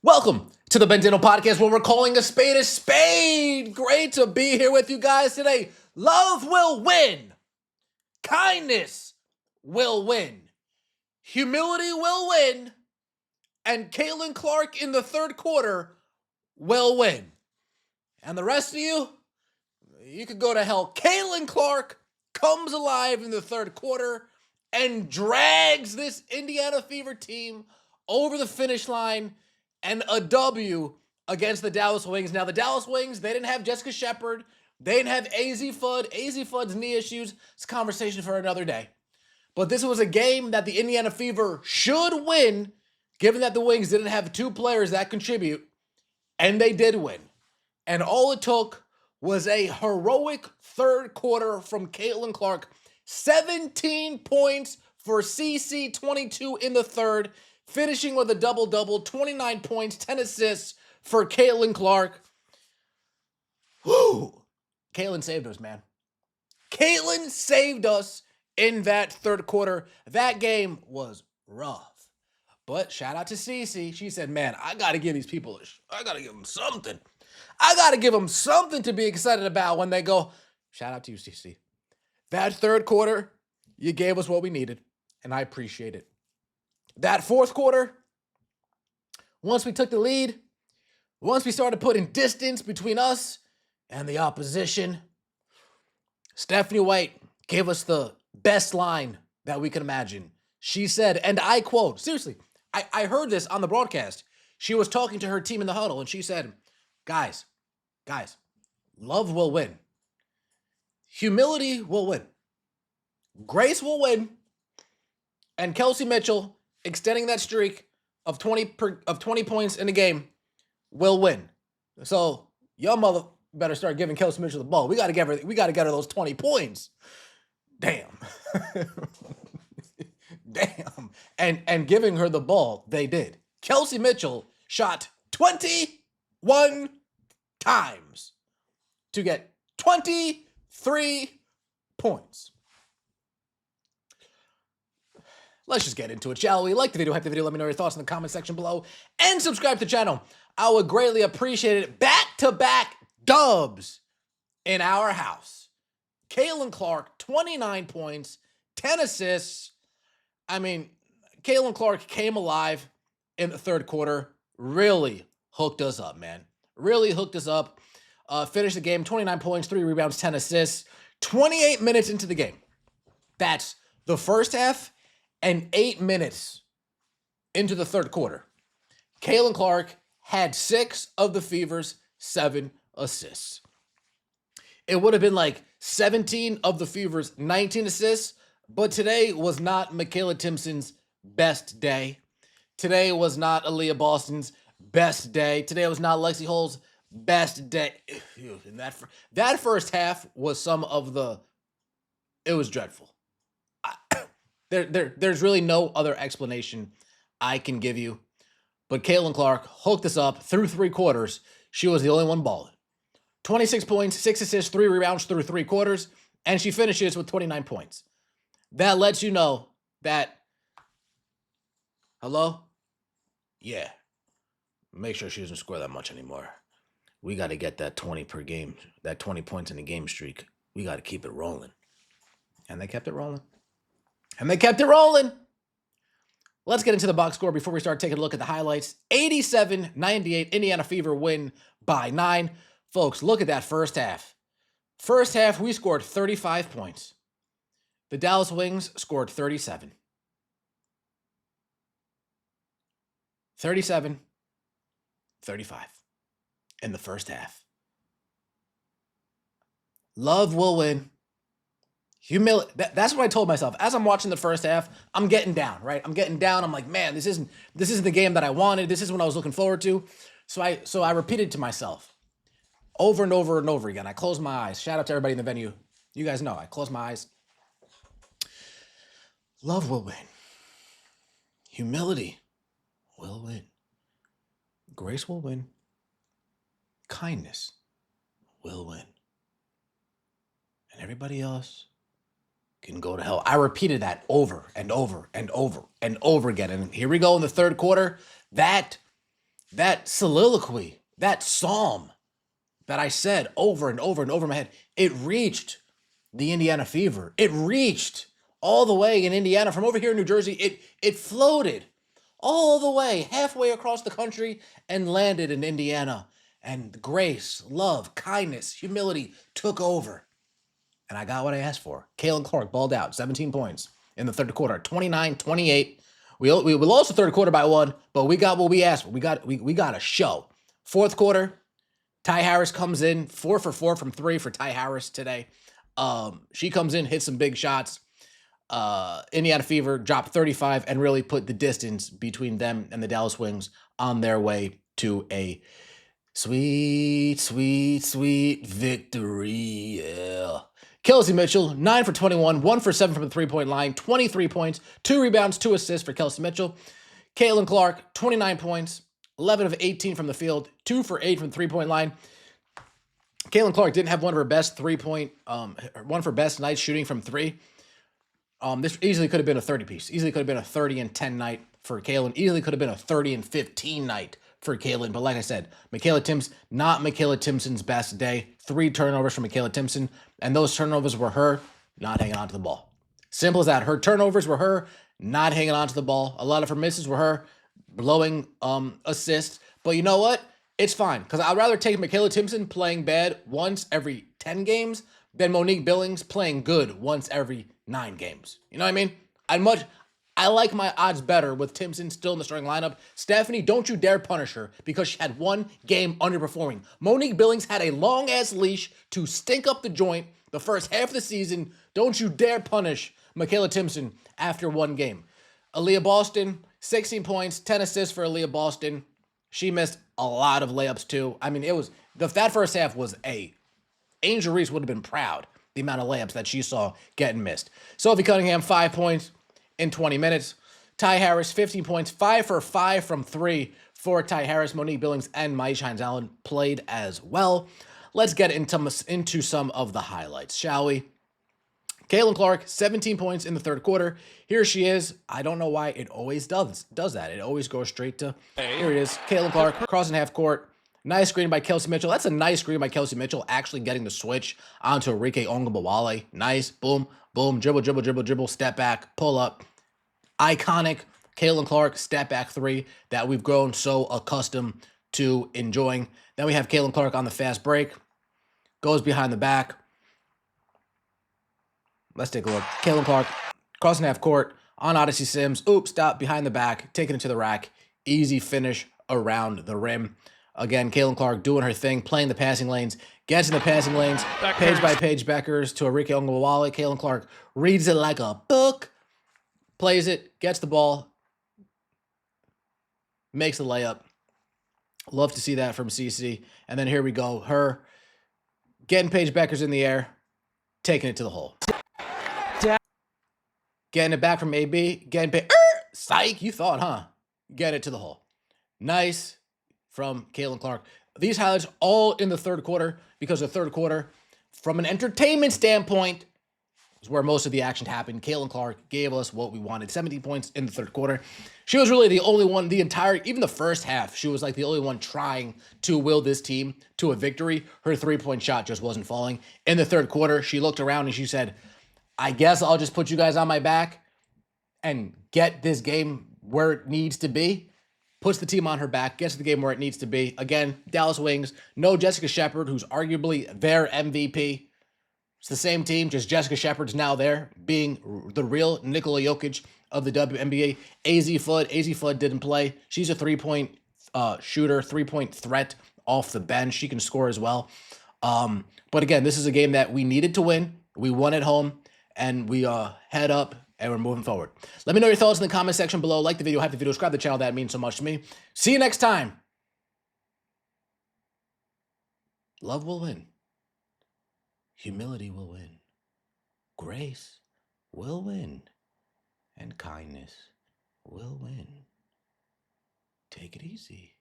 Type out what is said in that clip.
Welcome to the Bendino Podcast, where we're calling a spade a spade. Great to be here with you guys today. Love will win. Kindness will win. Humility will win. And Caitlin Clark in the third quarter will win. And the rest of you, you could go to hell. Caitlin Clark comes alive in the third quarter and drags this Indiana Fever team over the finish line and a W against the Dallas Wings. Now, the Dallas Wings, they didn't have Jessica Shepard. They didn't have AZ Fudd. AZ Fudd's knee issues. It's a conversation for another day. But this was a game that the Indiana Fever should win, given that the Wings didn't have two players that contribute, and they did win. And all it took was a heroic third quarter from Caitlin Clark. 17 points for CC, 22 in the third, finishing with a double-double, 29 points, 10 assists for Caitlin Clark. Woo! Caitlin saved us, man. Caitlin saved us in that third quarter. That game was rough. But shout out to CC. She said, man, I got to give these people, I got to give them something. I got to give them something to be excited about when they go. Shout out to you, CC. That third quarter, you gave us what we needed, and I appreciate it. That fourth quarter, once we took the lead, once we started putting distance between us and the opposition, Stephanie White gave us the best line that we could imagine. She said, and I quote, seriously, I heard this on the broadcast. She was talking to her team in the huddle, and she said, guys, love will win. Humility will win. Grace will win. And Kelsey Mitchell, extending that streak of 20 points in a game, will win. So your mother better start giving Kelsey Mitchell the ball. We got to get her those 20 points. Damn. Damn. And giving her the ball, they did. Kelsey Mitchell shot 21 times to get 23 points. Let's just get into it, shall we? Like the video, hype the video, let me know your thoughts in the comment section below, and subscribe to the channel. I would greatly appreciate it. Back-to-back dubs in our house. Caitlin Clark, 29 points, 10 assists. I mean, Caitlin Clark came alive in the third quarter, really hooked us up, man. Really hooked us up. Finished the game, 29 points, 3 rebounds, 10 assists, 28 minutes into the game. That's the first half and 8 minutes into the third quarter. Caitlin Clark had 6 of the Fever's 7 assists. It would have been like 17 of the Fever's 19 assists, but today was not Michaela Timpson's best day. Today was not Aaliyah Boston's best day. Today was not Lexi Hull's best day. And that first half was it was dreadful. There's really no other explanation I can give you. But Caitlin Clark hooked us up through 3 quarters. She was the only one balling. 26 points, 6 assists, 3 rebounds through 3 quarters, and she finishes with 29 points. That lets you know that, hello? Yeah. Make sure she doesn't score that much anymore. We got to get that 20 per game, that 20 points in a game streak. We got to keep it rolling. And they kept it rolling. Let's get into the box score before we start taking a look at the highlights. 87-98, Indiana Fever win by 9. Folks, look at that first half. First half, we scored 35 points. The Dallas Wings scored 37. 37-35 in the first half. Love will win. Humility. That's what I told myself. As I'm watching the first half, I'm getting down, right? I'm getting down. I'm like, man, this isn't the game that I wanted. This isn't what I was looking forward to. So I repeated to myself over and over and over again. I closed my eyes. Shout out to everybody in the venue. You guys know I closed my eyes. Love will win. Humility will win. Grace will win. Kindness will win. And everybody else can go to hell. I repeated that over and over and over and over again. And here we go in the third quarter. That that soliloquy, that psalm that I said over and over and over in my head, it reached the Indiana Fever. It reached all the way in Indiana from over here in New Jersey. It floated all the way, halfway across the country, and landed in Indiana. And grace, love, kindness, humility took over. And I got what I asked for. Kalen Clark balled out, 17 points in the third quarter, 29-28. We lost the third quarter by one, but we got what we asked for. We got a show. Fourth quarter, Ty Harris comes in 4 for 4 from 3 for Ty Harris today. She comes in, hits some big shots. Indiana Fever dropped 35 and really put the distance between them and the Dallas Wings on their way to a sweet, sweet, sweet victory. Yeah. Kelsey Mitchell, 9 for 21, 1 for 7 from the three-point line, 23 points, 2 rebounds, 2 assists for Kelsey Mitchell. Caitlin Clark, 29 points, 11 of 18 from the field, 2 for 8 from the three-point line. Caitlin Clark didn't have one of her best one for best nights shooting from three. This easily could have been a 30-piece. Easily could have been a 30 and 10 night for Caitlin. Easily could have been a 30 and 15 night for Caitlin. But like I said, not Michaela Timpson's best day. 3 turnovers from Michaela Timpson. And those turnovers were her not hanging on to the ball. Simple as that. Her turnovers were her not hanging on to the ball. A lot of her misses were her blowing assists. But you know what? It's fine. Because I'd rather take Michaela Timpson playing bad once every 10 games than Monique Billings playing good once every 9 games. You know what I mean? I like my odds better with Timpson still in the starting lineup. Stephanie, don't you dare punish her because she had 1 game underperforming. Monique Billings had a long-ass leash to stink up the joint the first half of the season. Don't you dare punish Michaela Timpson after 1 game. Aaliyah Boston, 16 points, 10 assists for Aaliyah Boston. She missed a lot of layups too. I mean, that first half was Angel Reese would have been proud the amount of layups that she saw getting missed. Sophie Cunningham, 5 points in 20 minutes. Ty Harris, 15 points, 5 for 5 from 3 for Ty Harris. Monique Billings and Maisha Hines-Allen played as well. Let's get into some of the highlights, shall we? Caitlin Clark, 17 points in the third quarter. Here she is. I don't know why it always does that. It always goes straight to, here it is. Caitlin Clark, crossing half court. Nice screen by Kelsey Mitchell. That's a nice screen by Kelsey Mitchell, actually getting the switch onto Enrique Ongabawale. Nice. Boom, boom, dribble, dribble, dribble, dribble, step back, pull up. Iconic Caitlin Clark step back 3 that we've grown so accustomed to enjoying. Then we have Caitlin Clark on the fast break. Goes behind the back. Let's take a look. Caitlin Clark, crossing half court on Odyssey Sims. Oops, stop, behind the back, taking it to the rack. Easy finish around the rim. Again, Caitlin Clark doing her thing, playing the passing lanes, gets in the passing lanes, page by page Beckers to Enrique Ongawale. Caitlin Clark reads it like a book, plays it, gets the ball, makes the layup. Love to see that from CC. And then here we go. Her getting Paige Beckers in the air, taking it to the hole. Getting it back from AB, psych, you thought, huh? Get it to the hole. Nice from Caitlin Clark. These highlights all in the third quarter because the third quarter, from an entertainment standpoint, is where most of the action happened. Caitlin Clark gave us what we wanted. 17 points in the third quarter. She was really the only one, even the first half, she was like the only one trying to will this team to a victory. Her three-point shot just wasn't falling. In the third quarter, she looked around and she said, I guess I'll just put you guys on my back and get this game where it needs to be. Puts the team on her back, gets the game where it needs to be. Again, Dallas Wings, no Jessica Shepard, who's arguably their MVP. It's the same team, just Jessica Shepard's now there, being the real Nikola Jokic of the WNBA. AZ Flood didn't play. She's a three-point shooter, three-point threat off the bench. She can score as well. But again, this is a game that we needed to win. We won at home, and we head up, and we're moving forward. Let me know your thoughts in the comment section below. Like the video, hype the video, subscribe to the channel. That means so much to me. See you next time. Love will win. Humility will win. Grace will win. And kindness will win. Take it easy.